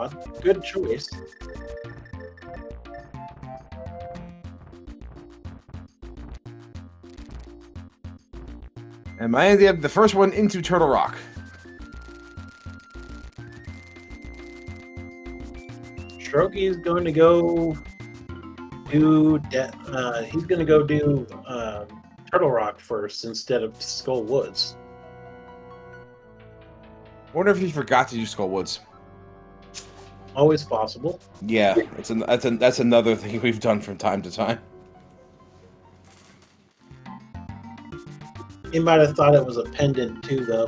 rod. Good choice. And my idea, the first one into Turtle Rock. Strokey is going to go do. He's going to go do Turtle Rock first instead of Skull Woods. I wonder if he forgot to do Skull Woods. Always possible. Yeah, that's another thing we've done from time to time. He might have thought it was a pendant too, though.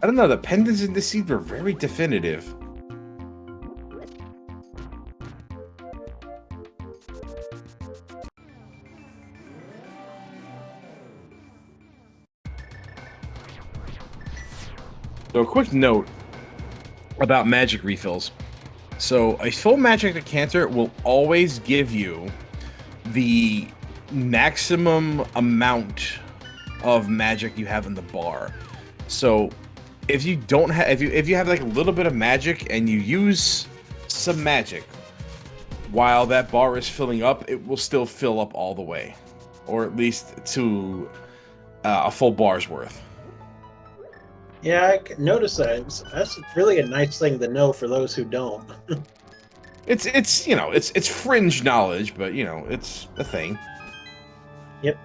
I don't know. The pendants in this seed were very definitive. So a quick note about magic refills. So a full magic decanter will always give you the maximum amount of magic you have in the bar. So if you don't have, if you have like a little bit of magic and you use some magic while that bar is filling up, it will still fill up all the way, or at least to a full bar's worth. Yeah, I noticed that. That's really a nice thing to know for those who don't. It's you know, it's fringe knowledge, but you know, it's a thing. Yep.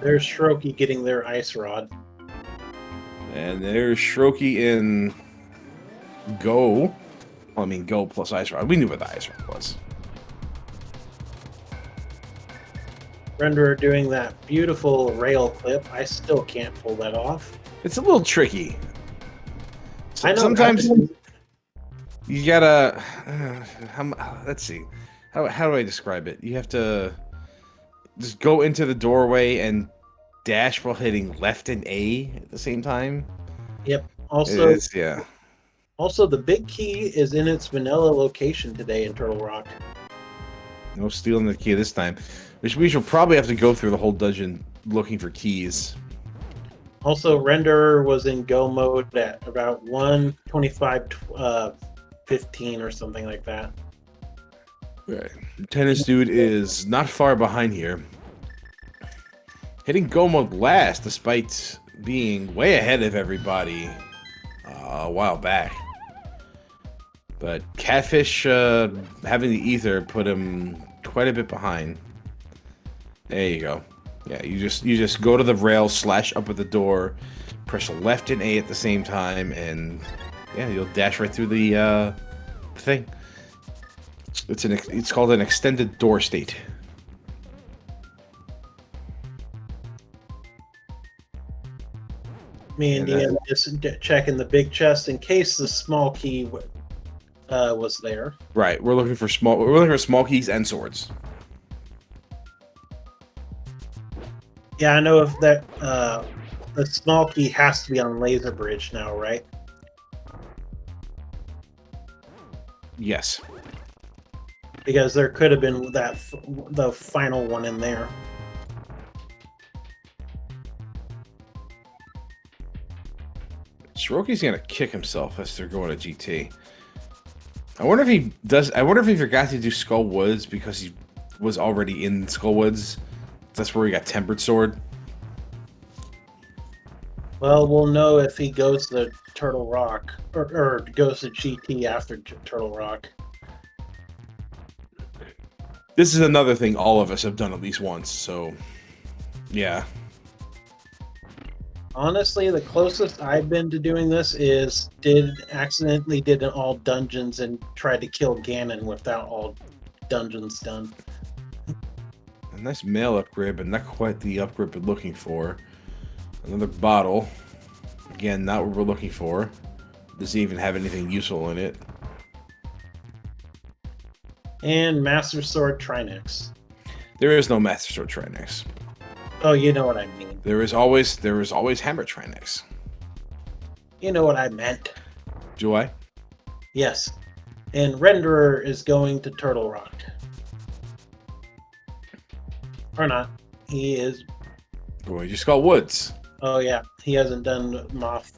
There's Strokey getting their ice rod. And there's Strokey in Go. Well, I mean, Go plus Ice Rod. We knew what the Ice Rod was. Renderer doing that beautiful rail clip. I still can't pull that off. It's a little tricky. I know. Sometimes you gotta. Let's see. How do I describe it? You have to just go into the doorway and dash while hitting left and A at the same time. Yep. Also, yeah. Also, the big key is in its vanilla location today in Turtle Rock. No stealing the key this time. Which we should probably have to go through the whole dungeon looking for keys. Also, Renderer was in go mode at about 1:25:15 or something like that. Right. Tennis Dude is not far behind here. Hitting go mode last despite being way ahead of everybody a while back. But Catfish having the ether put him quite a bit behind. There you go. Yeah, you just go to the rail, slash up at the door, press left and A at the same time, and yeah, you'll dash right through the thing. It's called an extended door state. Me and Deanna just checking the big chest in case the small key was there. Right, we're looking for small keys and swords. Yeah, I know if that the small key has to be on Laser Bridge now, right? Yes. Because there could have been the final one in there. Shiroki's gonna kick himself as they're going to GT. I wonder if he does. I wonder if he forgot to do Skull Woods because he was already in Skull Woods. That's where he got Tempered Sword. Well, we'll know if he goes to Turtle Rock or goes to GT after Turtle Rock. This is another thing all of us have done at least once. So, yeah. Honestly, the closest I've been to doing this is accidentally did an all dungeons and tried to kill Ganon without all dungeons done. A nice mail upgrade, but not quite the upgrade we're looking for. Another bottle. Again, not what we're looking for. Doesn't even have anything useful in it. And Master Sword Trinex. There is no Master Sword Trinex. Oh, you know what I mean. There is always Hammer Trinex. You know what I meant. Do I? Yes. And Renderer is going to Turtle Rock. Or not. He is. Boy, you Skull Woods. Oh, yeah. He hasn't done Moth.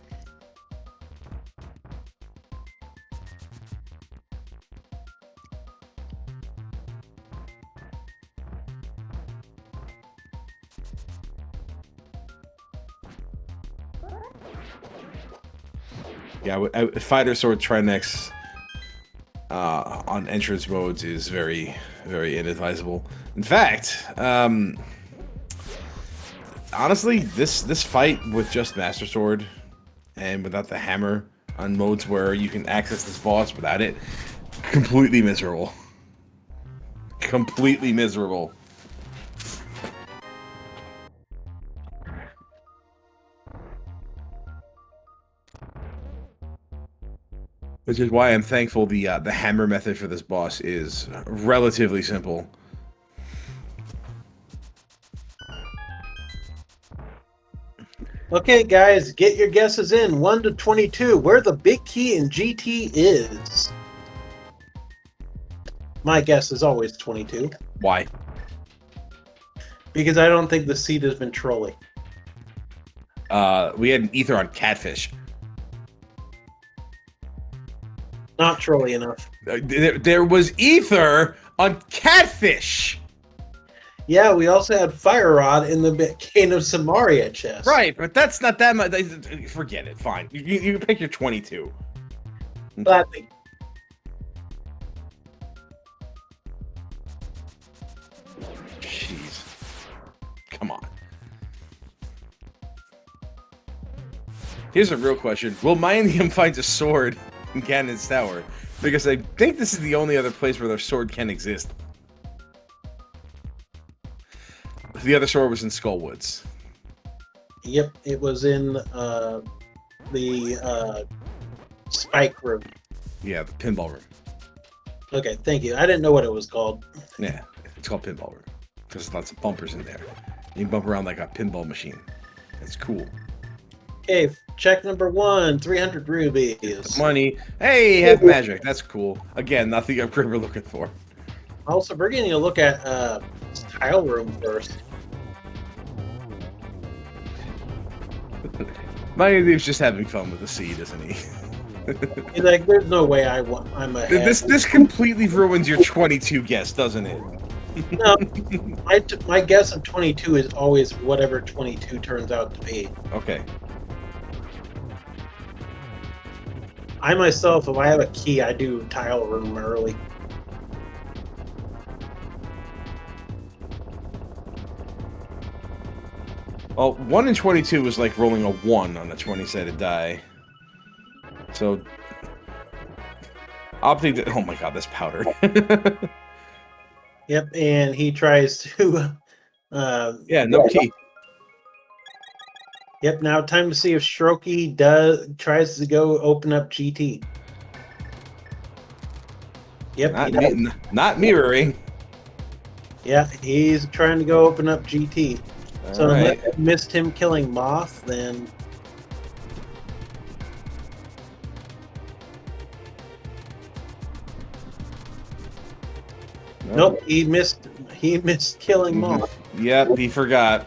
Yeah, Fighter Sword Trinex on entrance modes is very, very inadvisable. In fact, honestly, this fight with just Master Sword and without the hammer on modes where you can access this boss without it, completely miserable. Completely miserable. Which is why I'm thankful the hammer method for this boss is relatively simple. Okay, guys, get your guesses in. 1 to 22. Where the big key in GT is. My guess is always 22. Why? Because I don't think the seed has been trolling. We had an ether on Catfish. Not trolly enough. There was ether on Catfish. Yeah, we also had Fire Rod in the Cane of Samaria chest. Right, but that's not that much. Forget it. Fine. You pick your 22. Gladly. Jeez. Come on. Here's a real question. Will Myandium find a sword in Ganon's Tower? Because I think this is the only other place where their sword can exist. The other sword was in Skullwoods. Yep, it was in the spike room. Yeah, the pinball room. Okay, thank you. I didn't know what it was called. Yeah, it's called pinball room. Because there's lots of bumpers in there. You can bump around like a pinball machine. It's cool. Okay, check number 1, 300 rubies. Money. Hey, have magic. That's cool. Again, not the upgrade we're looking for. Also, we're going to look at tile room first. Myandium's just having fun with the seed, isn't he? He's like, there's no way I'm ahead. This completely ruins your 22 guess, doesn't it? No, my guess of 22 is always whatever 22 turns out to be. Okay. I myself, if I have a key, I do tile room early. Well, 1 in 22 was like rolling a 1 on a 20-sided die. So, opting. Oh my god, this powder. Yep, and he tries to. Yeah, no key. Yep, now time to see if Strokey tries to go open up GT. Yep, Not mirroring. Yeah, he's trying to go open up GT. So right. unless you missed him killing Moth, then nope, he missed killing Moth. Yep, he forgot.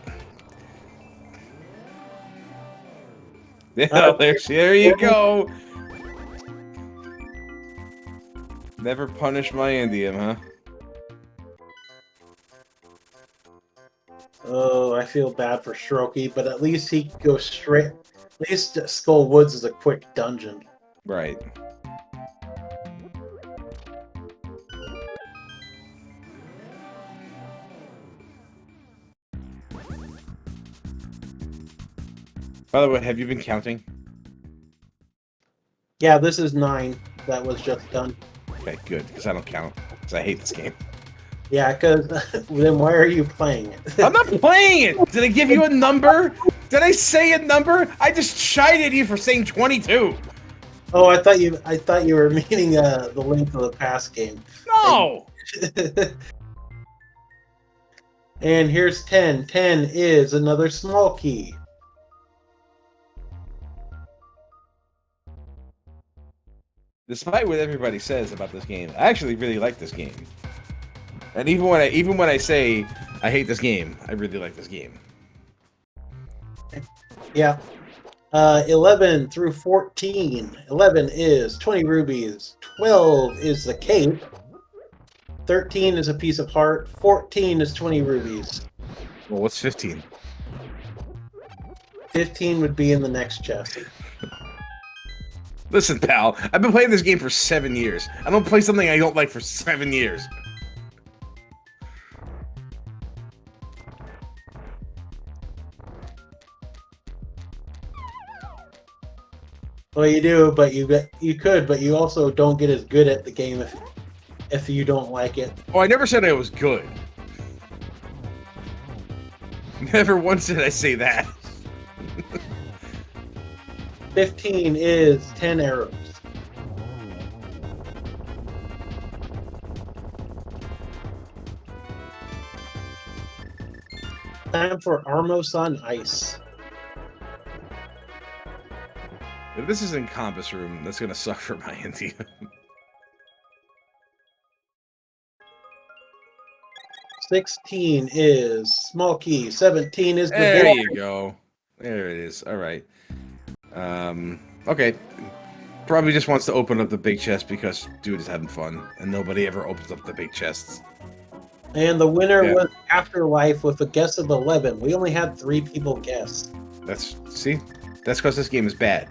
Yeah, there you go. Never punish Myandium, huh? Oh, I feel bad for Strokey, but at least he goes straight. At least Skull Woods is a quick dungeon. Right. By the way, have you been counting? Yeah, this is 9 that was just done. Okay, good, because I don't count, because I hate this game. Yeah, because then why are you playing it? I'm not playing it! Did I give you a number? Did I say a number? I just chided you for saying 22. Oh, I thought you were meaning the length of the past game. No! And here's 10. 10 is another small key. Despite what everybody says about this game, I actually really like this game. And even when I say I hate this game. I really like this game. Yeah. 11 through 14. 11 is 20 rubies. 12 is the cape. 13 is a piece of heart. 14 is 20 rubies. Well, what's 15? 15 would be in the next chest. Listen, pal, I've been playing this game for 7 years. I don't play something I don't like for 7 years. Well, you do, but you could, but you also don't get as good at the game if you don't like it. Oh, I never said I was good. Never once did I say that. 15 is 10 arrows. Time for Armos on Ice. If this is in Compass Room, that's gonna suck for my India. 16 is small key. 17 is the There boy. you go. There it is. All right. Okay. Probably just wants to open up the big chest because dude is having fun, and nobody ever opens up the big chests. And the winner was Afterlife with a guess of 11. We only had 3 people guess. That's because this game is bad.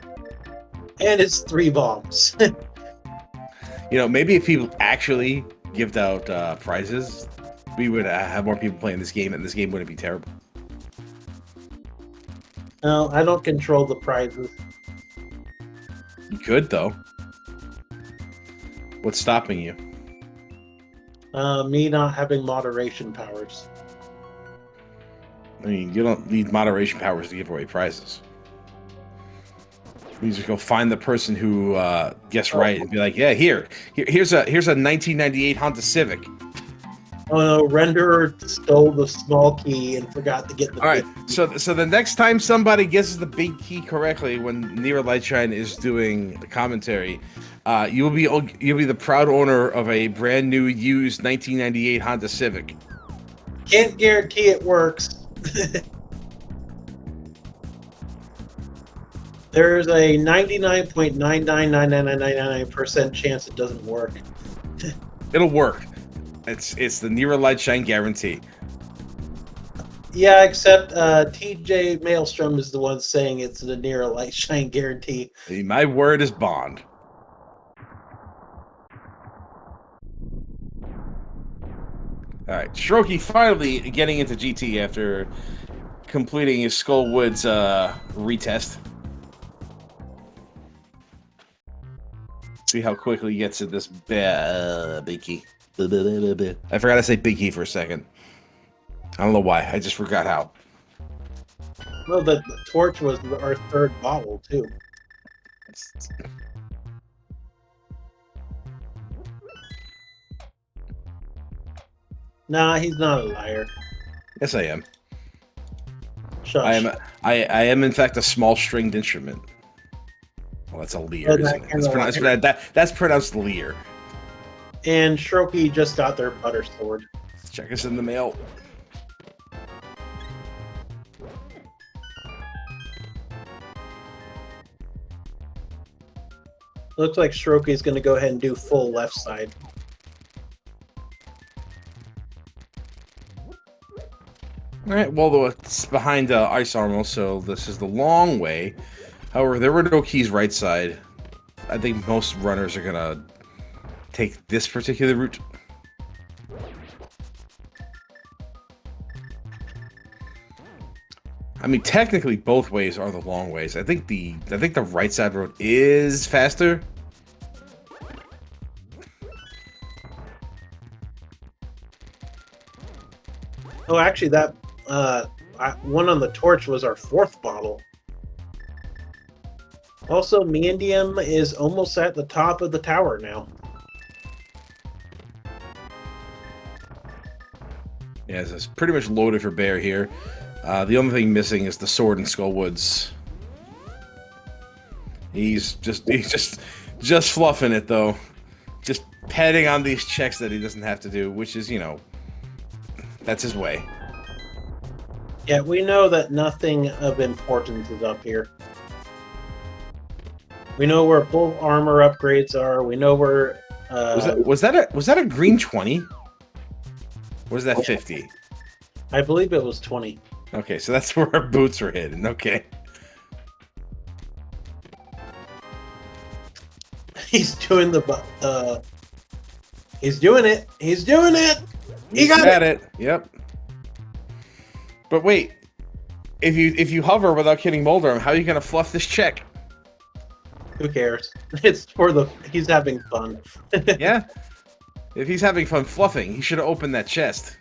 And it's 3 bombs. You know, maybe if people actually gave out prizes, we would have more people playing this game, and this game wouldn't be terrible. No, I don't control the prizes. You could, though. What's stopping you? Me not having moderation powers. I mean, you don't need moderation powers to give away prizes. You just go find the person who guessed right and be like, "Yeah, here's a 1998 Honda Civic." Oh no, Renderer stole the small key and forgot to get the. All right, so the next time somebody guesses the big key correctly when Nero Lightshine is doing the commentary, you'll be the proud owner of a brand new used 1998 Honda Civic. Can't guarantee it works. There's a 99.999999% chance it doesn't work. It'll work. It's the Nero Lightshine guarantee. Yeah, except TJ Maelstrom is the one saying it's the Nero Lightshine guarantee. My word is bond. All right, Strokey finally getting into GT after completing his Skull Woods retest. See how quickly he gets to this big key. I forgot to say big key for a second. I don't know why. I just forgot how. Well, the torch was our 3rd bottle, too. Nah, he's not a liar. Yes, I am. Shush. I am in fact a small stringed instrument. Well, that's a lyre, isn't it? That's pronounced lyre. And Strokey just got their butter sword. Check us in the mail. Looks like Strokey's going to go ahead and do full left side. All right, well, it's behind Ice Armor, so this is the long way. However, there were no keys right side. I think most runners are going to take this particular route. I mean, technically, both ways are the long ways. I think the right side road is faster. Oh, actually, that one on the torch was our 4th bottle. Also, Mandium is almost at the top of the tower now. Yeah, it's pretty much loaded for bear here. The only thing missing is the sword in Skullwoods. He's just fluffing it though, just petting on these checks that he doesn't have to do, which is, you know, that's his way. Yeah, we know that nothing of importance is up here. We know where full armor upgrades are. We know where. Was that a green 20? Or was that 50? I believe it was 20. Okay, so that's where our boots were hidden. Okay. He's doing the. He's doing it. He's doing it. He got it. Yep. But wait, if you hover without hitting Moldorm, how are you gonna fluff this check? Who cares? It's for the. He's having fun. Yeah. If he's having fun fluffing, he should have opened that chest.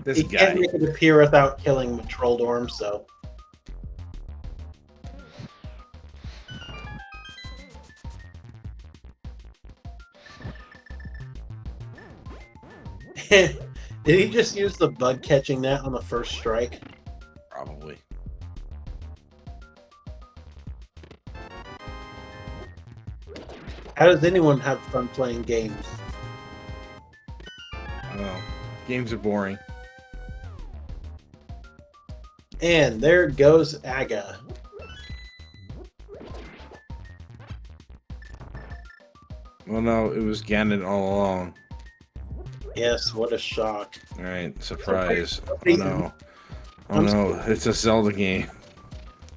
This He guy. can't make it appear without killing Trolldorm, so. Did he just use the bug catching net on the first strike? Probably. How does anyone have fun playing games? I don't know. Games are boring. And there goes Aga. Well, no, it was Ganon all along. Yes, what a shock. All right, surprise. Oh no. Oh no, it's a Zelda game.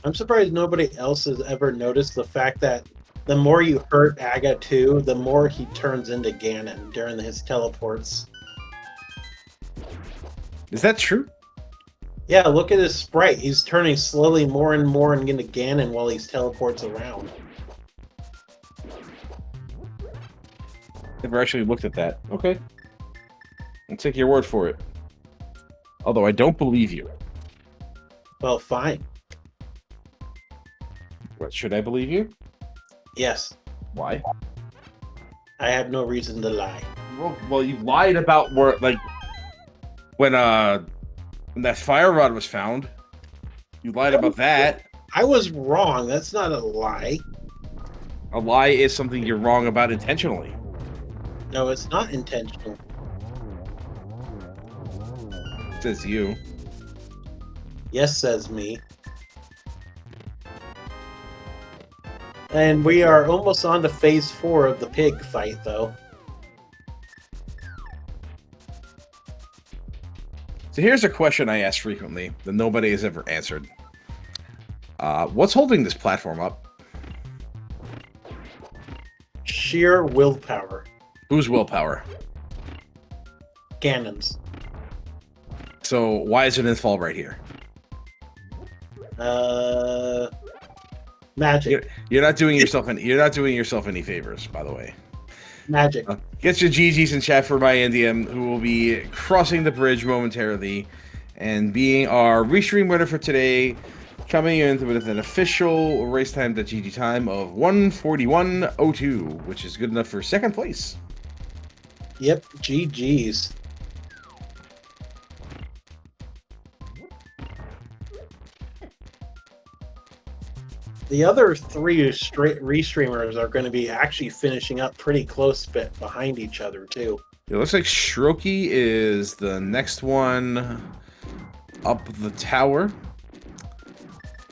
I'm surprised nobody else has ever noticed the fact that the more you hurt Aga too, the more he turns into Ganon during his teleports. Is that true? Yeah, look at his sprite. He's turning slowly more and more into Ganon while he teleports around. Never actually looked at that. Okay. I'll take your word for it. Although I don't believe you. Well, fine. What, should I believe you? Yes, Why? I have no reason to lie. Well, you lied about where, like, when that fire rod was found. You lied about that. I was wrong. That's not a lie. A lie is something you're wrong about intentionally. No, it's not intentional. Says you. Yes, says me. And we are almost on to phase 4 of the pig fight, though. So here's a question I ask frequently that nobody has ever answered. What's holding this platform up? Sheer willpower. Whose willpower? Ganon's. So why is it in fall right here? Magic. You're not doing yourself any favors, by the way. Magic. Get your GGs in chat for my NDM, who will be crossing the bridge momentarily and being our restream winner for today, coming in with an official race time.gg time of 1:41:02, which is good enough for second place. Yep, GG's. The other 3 straight restreamers are going to be actually finishing up pretty close bit behind each other too. It looks like Strokey is the next one up the tower.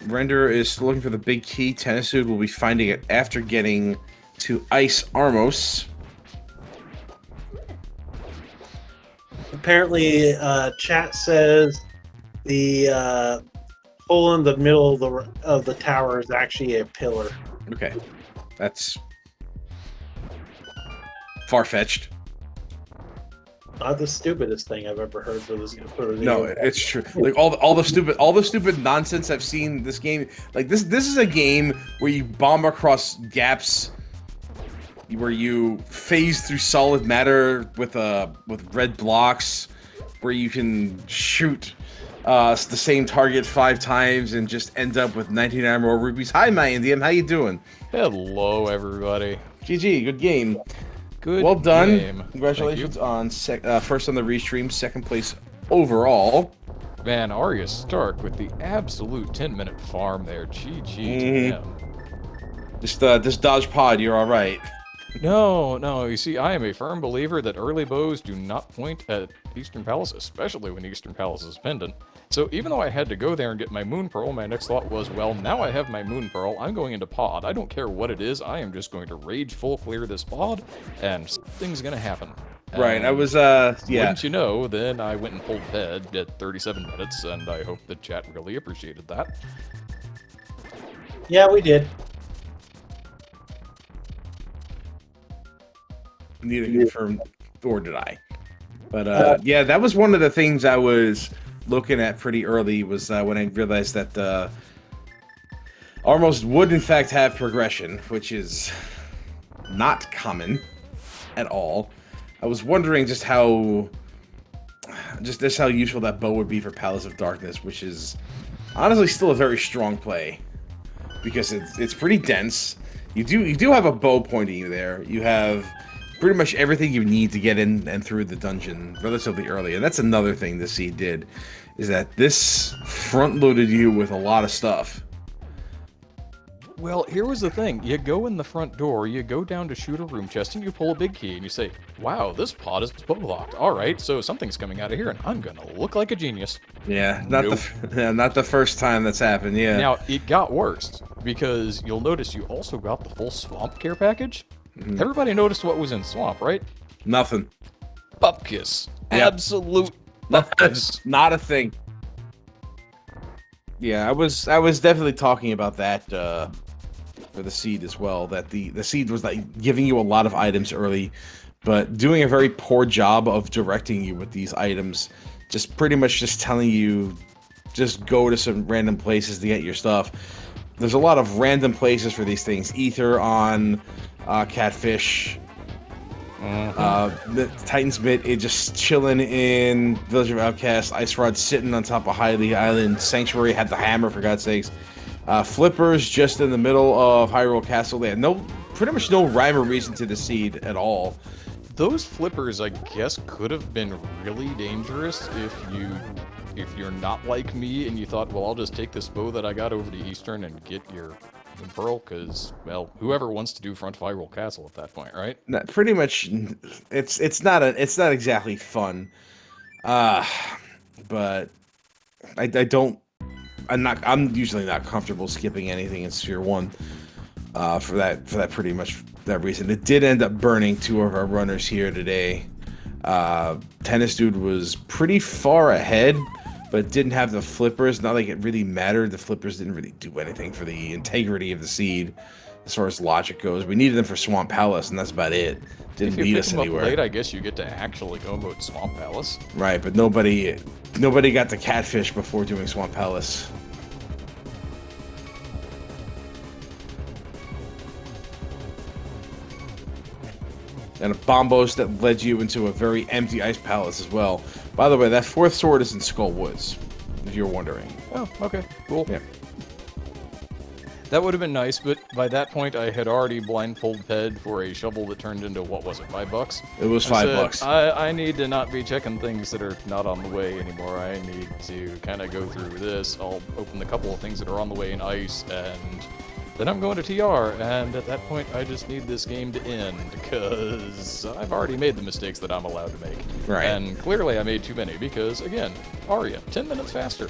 Render is looking for the big key. Tennis Dude will be finding it after getting to Ice Armos. Apparently, chat says the hole in the middle of the tower is actually a pillar. Okay, that's far-fetched. Not the stupidest thing I've ever heard for this. No, it's true. Like all the stupid nonsense I've seen in this game. Like this is a game where you bomb across gaps, where you phase through solid matter with red blocks, where you can shoot the same target 5 times and just end up with 99 more rupees. Hi, my Indian, how you doing? Hello, everybody. GG, good game. Good. Well done. Game. Congratulations on first on the restream, second place overall. Man, Arya Stark with the absolute 10-minute farm there. GG to him. Just dodge pod, you're all right. No, you see, I am a firm believer that early bows do not point at Eastern Palace, especially when Eastern Palace is pendant. So even though I had to go there and get my Moon Pearl, my next thought was, well, now I have my Moon Pearl, I'm going into pod. I don't care what it is, I am just going to rage full clear this pod, and something's gonna happen. Right, I And was, yeah. Wouldn't you know, then I went and pulled head at 37 minutes, and I hope the chat really appreciated that. Yeah, we did. Neither confirmed, or did I. But, yeah, that was one of the things I was looking at pretty early, was when I realized that Armos would, in fact, have progression, which is not common at all. I was wondering just how useful that bow would be for Palace of Darkness, which is honestly still a very strong play because it's pretty dense. You do have a bow pointing you there. You have pretty much everything you need to get in and through the dungeon relatively early, and that's another thing this seed did, is that this front loaded you with a lot of stuff. Well, here was the thing. You go in the front door, you go down to shoot a room chest, and you pull a big key, and you say, wow, this pod is bow locked. All right, so something's coming out of here, and I'm going to look like a genius. Yeah, not the first time that's happened, yeah. Now, it got worse, because you'll notice you also got the full swamp care package. Mm-hmm. Everybody noticed what was in swamp, right? Nothing. Bupkis. Yep. Absolute bupkis. Not a thing. Yeah, I was definitely talking about that for the seed as well. That the seed was like giving you a lot of items early, but doing a very poor job of directing you with these items. Just pretty much just telling you, just go to some random places to get your stuff. There's a lot of random places for these things. Ether on Catfish. The Titan's Bit, it just chilling in Village of Outcasts. Ice Rod sitting on top of Hylia Island. Sanctuary had the hammer, for God's sakes. Flippers just in the middle of Hyrule Castle. They had pretty much no rhyme or reason to the seed at all. Those flippers, I guess, could have been really dangerous if you're not like me and you thought, well, I'll just take this bow that I got over to Eastern and get your Pearl, because, well, whoever wants to do front Hyrule Castle at that point, right? Pretty much, it's not exactly fun, but I'm usually not comfortable skipping anything in Sphere 1 for that pretty much that reason. It did end up burning 2 of our runners here today. Tennis Dude was pretty far ahead, but didn't have the flippers. Not like it really mattered. The flippers didn't really do anything for the integrity of the seed as far as logic goes. We needed them for Swamp Palace, and that's about it. Didn't lead us anywhere. If you pick them up late, I guess you get to actually go mode Swamp Palace. Right, but nobody got the Catfish before doing Swamp Palace. And a Bombos that led you into a very empty Ice Palace as well. By the way, that 4th sword is in Skull Woods, if you're wondering. Oh, okay, cool. Yeah. That would have been nice, but by that point I had already blindfolded Ped for a shovel that turned into, what was it, $5? It was $5. I need to not be checking things that are not on the way anymore. I need to kind of go through this. I'll open the couple of things that are on the way in Ice, and then I'm going to TR, and at that point I just need this game to end, because I've already made the mistakes that I'm allowed to make. Right. And clearly I made too many, because, again, Aria, 10 minutes faster.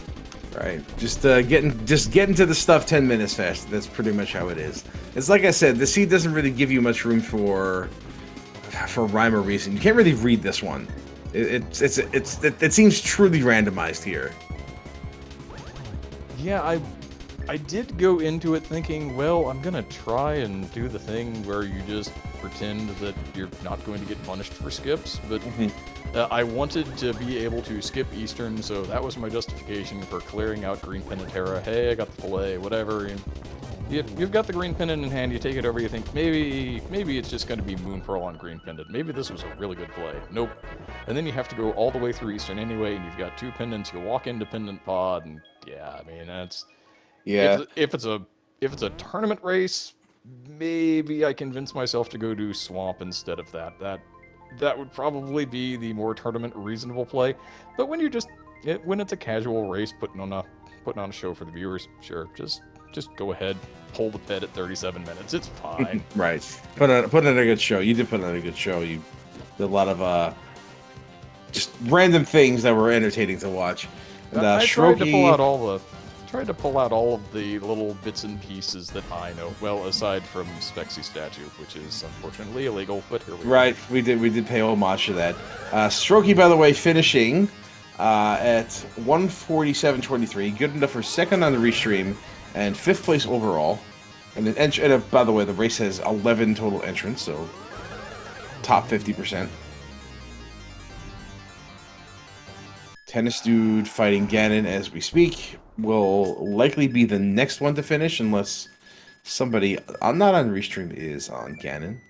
Right, just getting to the stuff 10 minutes fast. That's pretty much how it is. It's like I said, the seed doesn't really give you much room for rhyme or reason. You can't really read this one. It seems truly randomized here. Yeah, I did go into it thinking, well, I'm gonna try and do the thing where you just pretend that you're not going to get punished for skips, but I wanted to be able to skip Eastern, so that was my justification for clearing out Green Pennantera. Hey, I got the fillet, whatever. And you've got the Green Pendant in hand, you take it over, you think, maybe it's just going to be Moon Pearl on Green Pendant. Maybe this was a really good play. Nope. And then you have to go all the way through Eastern anyway, and you've got 2 pendants, you walk into Pendant Pod, and yeah, I mean, that's... Yeah. If it's a tournament race, maybe I convince myself to go do Swamp instead of that. That would probably be the more tournament reasonable play. But when you're when it's a casual race, putting on a show for the viewers, sure, just just go ahead, pull the pit at 37 minutes. It's fine. Right. Put on a good show. You did put on a good show. You did a lot of just random things that were entertaining to watch. And I tried to pull out all of the little bits and pieces that I know. Well, aside from Spexy Statue, which is unfortunately illegal, but here we are. Right, we did pay homage to that. Strokey, by the way, finishing at 147.23, good enough for second on the restream and 5th place overall. And by the way, the race has 11 total entrants, so top 50%. Tennis Dude fighting Ganon as we speak will likely be the next one to finish unless somebody not on restream is on Ganon.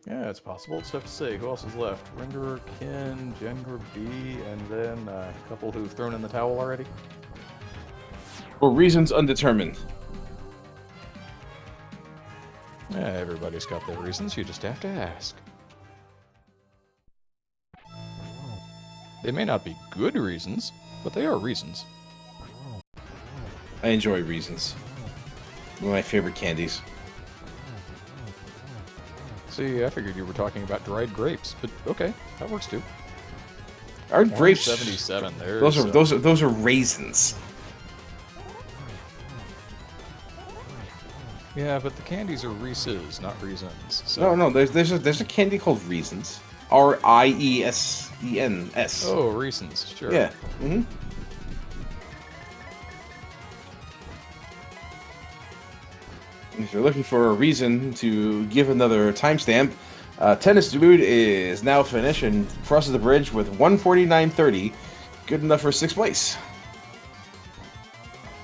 Yeah, it's possible. It's tough to say. Who else is left? Renderer, Ken, Jengar B, and then a couple who've thrown in the towel already. For reasons undetermined. Yeah, everybody's got their reasons. You just have to ask. They may not be good reasons, but they are reasons. I enjoy reasons. One of my favorite candies. See, I figured you were talking about dried grapes, but okay, that works too. Our grapes 77. Those are raisins. Yeah, but the candies are Reese's, not Reasons. No, So. no. There's a candy called Reasons. Riesens. Oh, Reasons, sure. Yeah. Mm-hmm. If you're looking for a reason to give another timestamp, Tennis Dude is now finished and crosses the bridge with 149.30, good enough for 6th place.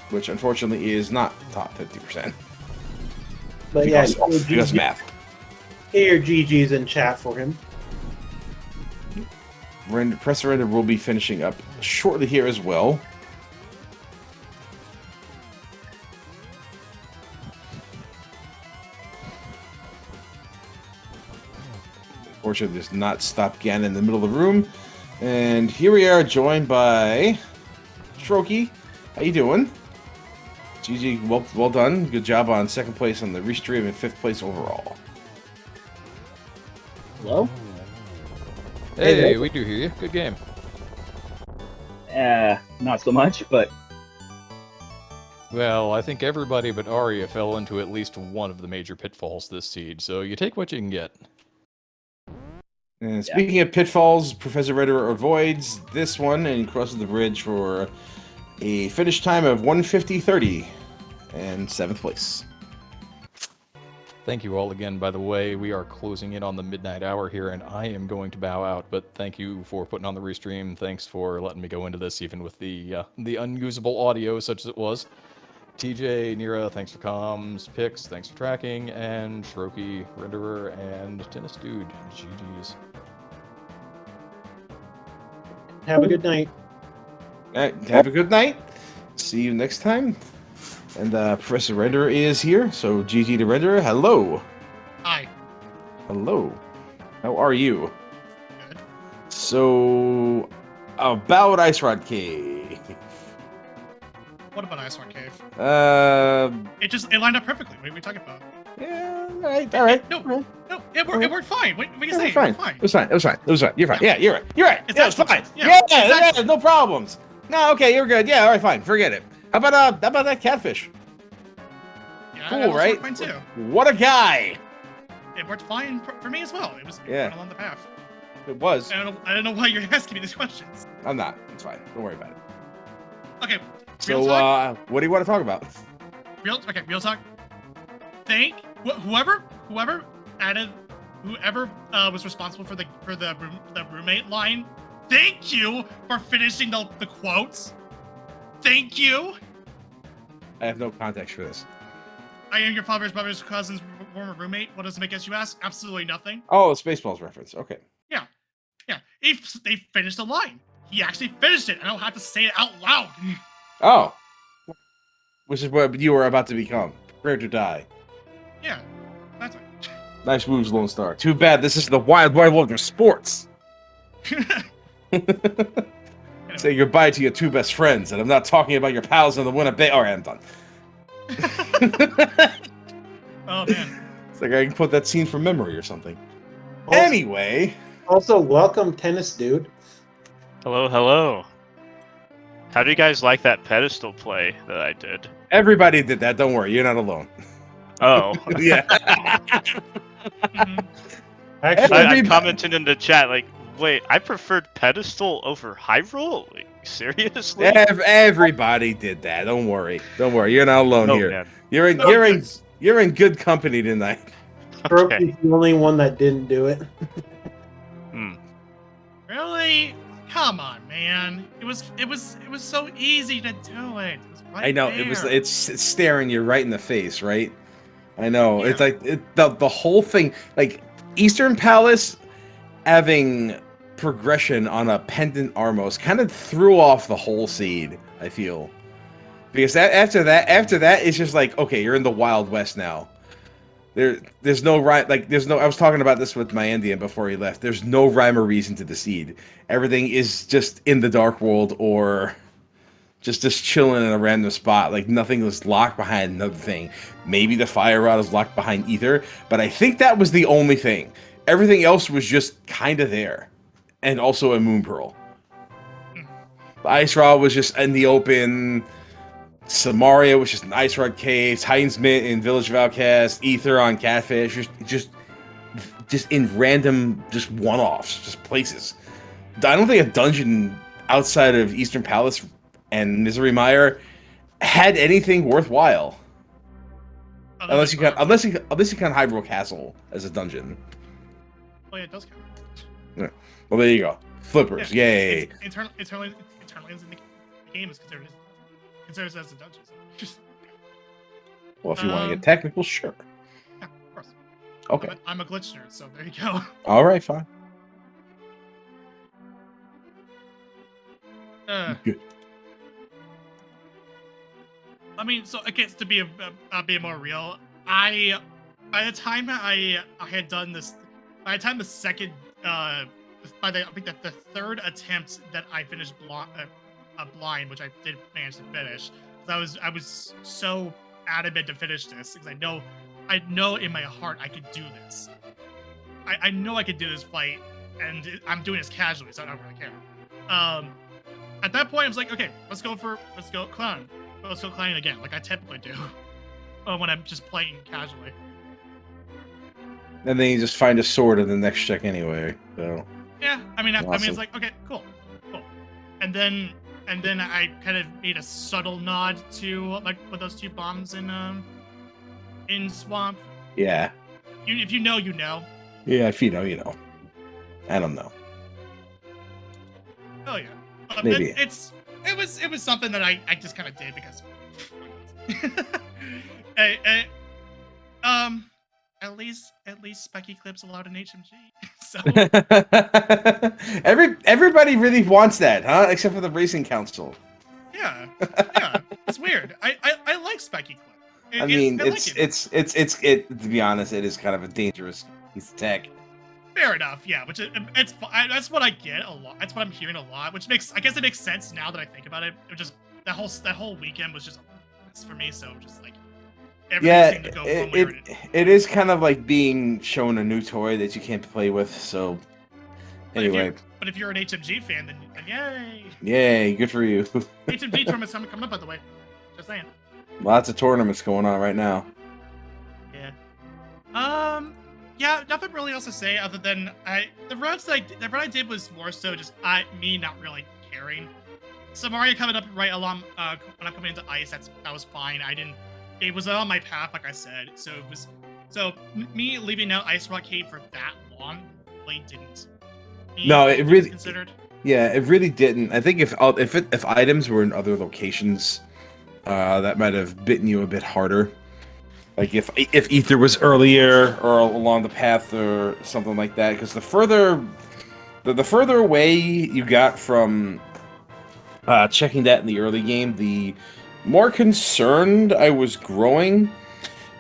Which unfortunately is not top 50%. But because math. Here, GG's in chat for him. Press Render will be finishing up shortly here as well. Unfortunately, does not stop Ganon in the middle of the room. And here we are, joined by Strokey. How you doing? GG, well done. Good job on 2nd place on the restream and 5th place overall. Hello? Hey, we do hear you. Good game. Not so much, but... Well, I think everybody but Arya fell into at least one of the major pitfalls this seed, so you take what you can get. And speaking of pitfalls, Professor Renderer avoids this one and crosses the bridge for a finish time of 150.30 and 7th place. Thank you all again, by the way. We are closing in on the midnight hour here, and I am going to bow out, but thank you for putting on the restream. Thanks for letting me go into this, even with the unusable audio, such as it was. TJ, Nira, thanks for comms. Pix, thanks for tracking. And Strokey, Renderer, and Tennis Dude. GG's. Have a good night. All right, have a good night. See you next time. And Professor Renderer is here, so GG to Renderer. Hello. Hi. Hello. How are you? Good. So, about Ice Rod Cave. What about Ice Rock Cave? Uh, It lined up perfectly. What are we talking about? Yeah, all right. No, it worked fine. What can you say? It was fine. It was fine. You're fine. Yeah, you're right. It's It's fine. Yeah, Yeah, no problems. No, okay, you're good. Yeah, all right, fine. Forget it. How about that catfish? Yeah, Cool, it was right? Fine too. What a guy. It worked fine for me as well. It was Yeah. along the path. It was. I don't know why you're asking me these questions. I'm not. It's fine. Don't worry about it. Okay. So, Real talk. what do you want to talk about? Real talk. Whoever was responsible for the roommate line. Thank you for finishing the quotes. Thank you. I have no context for this. I am your father's brother's cousin's former roommate. What does it make, as you ask? Absolutely nothing. Oh, Spaceballs reference. Okay. Yeah. They finished the line. He actually finished it. I don't have to say it out loud. Oh. Which is what you were about to become. Prepare to die. Yeah, that's right. Nice moves, Lone Star. Too bad this is the wild world of sports. Say goodbye to your 2 best friends, and I'm not talking about your pals in the Winnebago. All right, I'm done. Oh man. It's like I can put that scene from memory or something. Also- Anyway, Also, welcome, tennis dude. Hello, hello. How do you guys like that pedestal play that I did? everybody did that. Don't worry, you're not alone. Oh, Yeah. Mhm. Actually, I commented in the chat like, wait, I preferred pedestal over high roll. Like, seriously? Everybody did that. Don't worry. Don't worry. You're not alone Oh here. man. You're in good company tonight. Brooke Okay. is the only one that didn't do it. Hmm. Really? Come on, man. It was so easy to do it. It was right I know there. it's staring you right in the face, right? I know. It's Yeah. like the whole thing, like Eastern Palace having progression on a pendant Armos kind of threw off the whole seed, I feel. Because after that it's just like, okay, you're in the Wild West now. There's no right, like there's no. I was talking about this with my Indian before he left. There's no rhyme or reason to the seed. Everything is just in the Dark World or just chilling in a random spot. Like nothing was locked behind another thing. Maybe the fire rod is locked behind ether, but I think that was the only thing. Everything else was just kind of there, and also a moon pearl. The ice rod was just in the open. Samaria, which is an Ice Rod Cave, Titan's Mint in Village of Outcast, Ether on Catfish, just in random, just one-offs, just places. I don't think a dungeon outside of Eastern Palace and Misery Mire had anything worthwhile, Other unless you than count Hyrule Castle as a dungeon. Oh yeah, it does count. Well, there you go, flippers, Yeah, yay! Eternally is in the game is considered as a dungeon. So. Well, if you want to Um, get technical, sure. Yeah, of course. Okay, I'm a glitch nerd, so there you go. all right, fine. Good. I mean, so I guess to be more real, by the time I had done this, by the time the second, I think that the third attempt that I finished blind, which I did manage to finish, because I was so adamant to finish this because I know in my heart I could do this. I know I could do this fight, and I'm doing this casually, so I don't really care. At that point, I was like, okay, let's go clown. Let's go clowning again, like I typically do when I'm just playing casually. And then you just find a sword in the next check anyway. So Yeah, I mean, Awesome. it's like, okay, cool. And then I kind of made a subtle nod to like with those 2 bombs in Swamp. yeah, If you know, you know. yeah. If you know, you know. I don't know. Oh yeah. Maybe. It was something that I just kind of did because. At least Specky Clip's allowed an HMG. So Everybody really wants that, huh? Except for the racing council. yeah, it's weird. I like Specky Clip. I mean, I like it. it's to be honest, it is kind of a dangerous piece of tech. Fair enough, yeah. That's what I get a lot. That's what I'm hearing a lot, which makes it makes sense now that I think about it. It just that whole weekend was just a mess for me. So just like everything Yeah, seemed to go one way or it is kind of like being shown a new toy that you can't play with. So anyway, but if you're an HMG fan, then yay! yay, good for you. HMG tournament's coming up, by the way. Just saying. Lots of tournaments going on right now. Yeah. Yeah, nothing really else to say other than the run I did was more so just me not really caring. Samaria coming up right along when I'm coming into ice, that was fine. It was on my path, like I said. So me leaving out Ice Rock Cave for that long really didn't. No, it really considered. Yeah, it really didn't. I think if items were in other locations, that might have bitten you a bit harder. Like if ether was earlier or along the path or something like that, because the further away you got from checking that in the early game, the more concerned I was growing.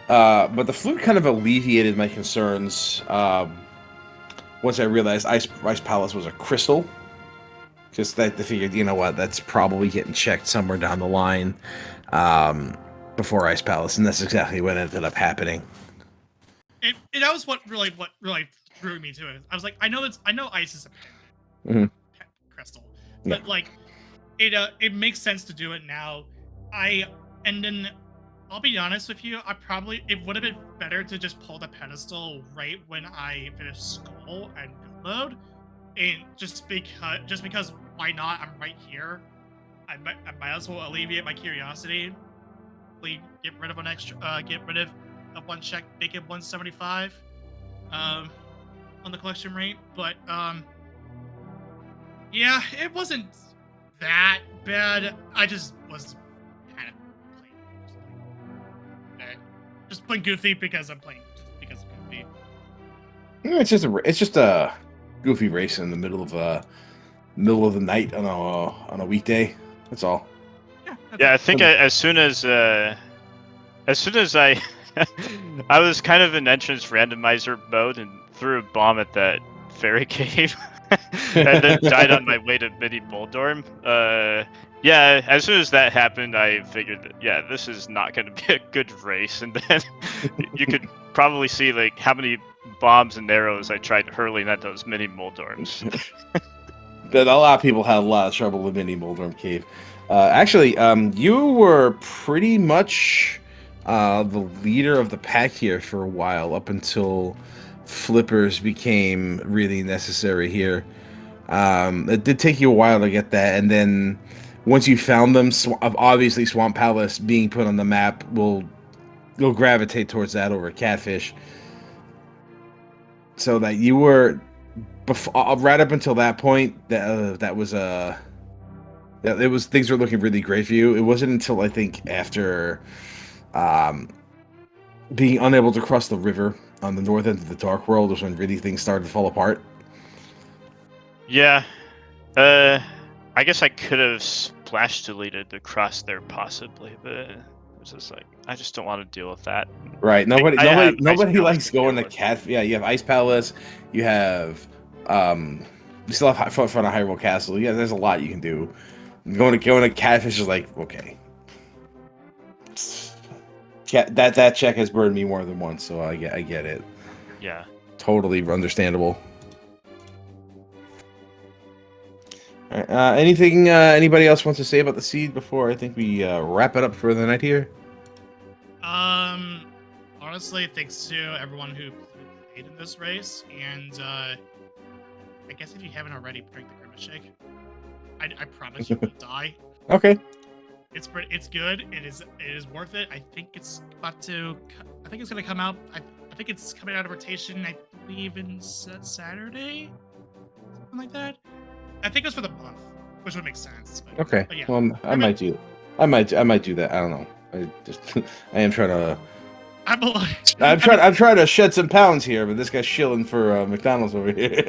But the flute kind of alleviated my concerns once I realized Ice Palace was a crystal. Just that they figured, you know what, that's probably getting checked somewhere down the line before Ice Palace, and that's exactly what ended up happening. That was what really drew me to it. I was like, I know ice is a Mhm. crystal, Yeah. but like it makes sense to do it now. And then I'll be honest with you, it would have been better to just pull the pedestal right when I finish Skull and Go mode, and just because why not? I'm right here. I might as well alleviate my curiosity. Get rid of one check, make it 175 on the collection rate. But yeah, it wasn't that bad. I just was kind of just playing goofy because I'm playing just because of goofy. It's just a goofy race in the middle of the night on a weekday. That's all. Yeah, I think as soon as I I was kind of in entrance randomizer mode and threw a bomb at that fairy cave and then died on my way to Mini Moldorm. Yeah, as soon as that happened, I figured that, yeah, this is not going to be a good race. And then you could probably see like how many bombs and arrows I tried hurling at those Mini Moldorms. But a lot of people had a lot of trouble with Mini Moldorm Cave. Actually, you were pretty much the leader of the pack here for a while, up until flippers became really necessary here. It did take you a while to get that, and then once you found them, obviously Swamp Palace being put on the map you'll gravitate towards that over Catfish. So that you were right up until that point, that was it was, things were looking really great for you. It wasn't until I think after being unable to cross the river on the north end of the Dark World was when really things started to fall apart. Yeah. I guess I could have splash deleted across there possibly, but it was just like, I just don't want to deal with that. Right. Nobody likes going to with. Cat. Yeah, you have Ice Palace. You have you still have front of Hyrule Castle. Yeah, there's a lot you can do. Going to Catfish is like, okay. That check has burned me more than once, so I get it. Yeah. Totally understandable. All right, anything anybody else wants to say about the seed before I think we wrap it up for the night here? Honestly, thanks to everyone who played in this race, and I guess if you haven't already, drink the Grimace Shake. I promise you won't die. Okay. It's good. It is worth it. I think it's about to. I think it's gonna come out. I think it's coming out of rotation. I believe in Saturday, something like that. I think it was for the month, which would make sense. But, okay. But yeah. Well, I might do that. I don't know. I am trying to. I'm trying to shed some pounds here, but this guy's shilling for McDonald's over here.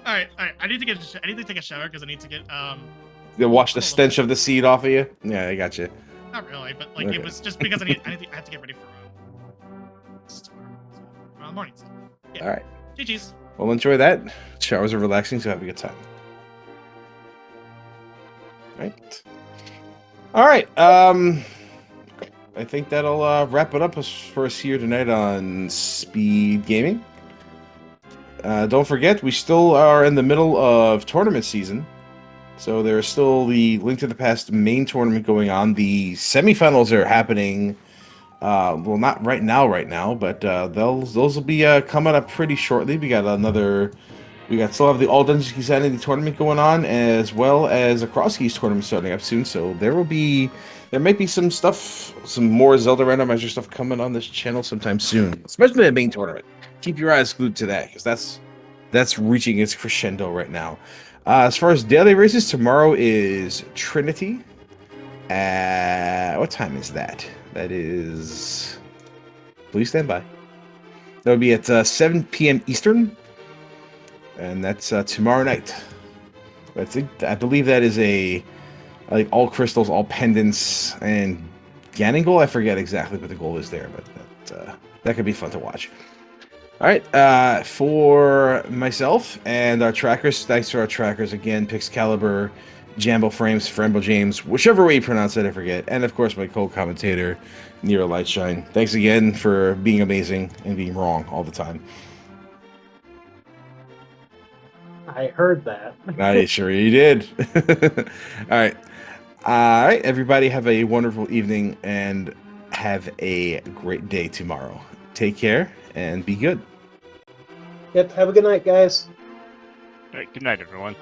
all right. I need to take a shower because I need to get wash the stench of the seed off of you. Yeah, I got you. Not really, but like Okay. it was just because I have to get ready for tomorrow so, morning. So, yeah. All right. GG's. Well, enjoy that. Showers are relaxing, so have a good time. All right. I think that'll wrap it up for us here tonight on Speed Gaming. Don't forget, we still are in the middle of tournament season. So there's still the Link to the Past main tournament going on. The semifinals are happening. Well, not right now, but those will be coming up pretty shortly. We still have the All Dungeons Key Sanity tournament going on, as well as a Cross Keys tournament starting up soon. So there might be some more Zelda randomizer stuff coming on this channel sometime soon, especially the main tournament. Keep your eyes glued to that, because that's reaching its crescendo right now. As far as daily races, tomorrow is Trinity. What time is that? That is... Please stand by. That would be at 7 p.m. Eastern. And that's tomorrow night. I believe that is like all crystals, all pendants, and Ganon goal. I forget exactly what the goal is there, but that could be fun to watch. All right, for myself and our trackers, thanks to our trackers again, Pixcalibur, Jambo Frames, Frembo James, whichever way you pronounce it, I forget, and of course my co-commentator, Nero Lightshine. Thanks again for being amazing and being wrong all the time. I heard that. I sure you did. All right. All right, everybody, have a wonderful evening and have a great day tomorrow. Take care and be good. Yep. Have a good night, guys. All right, good night, everyone.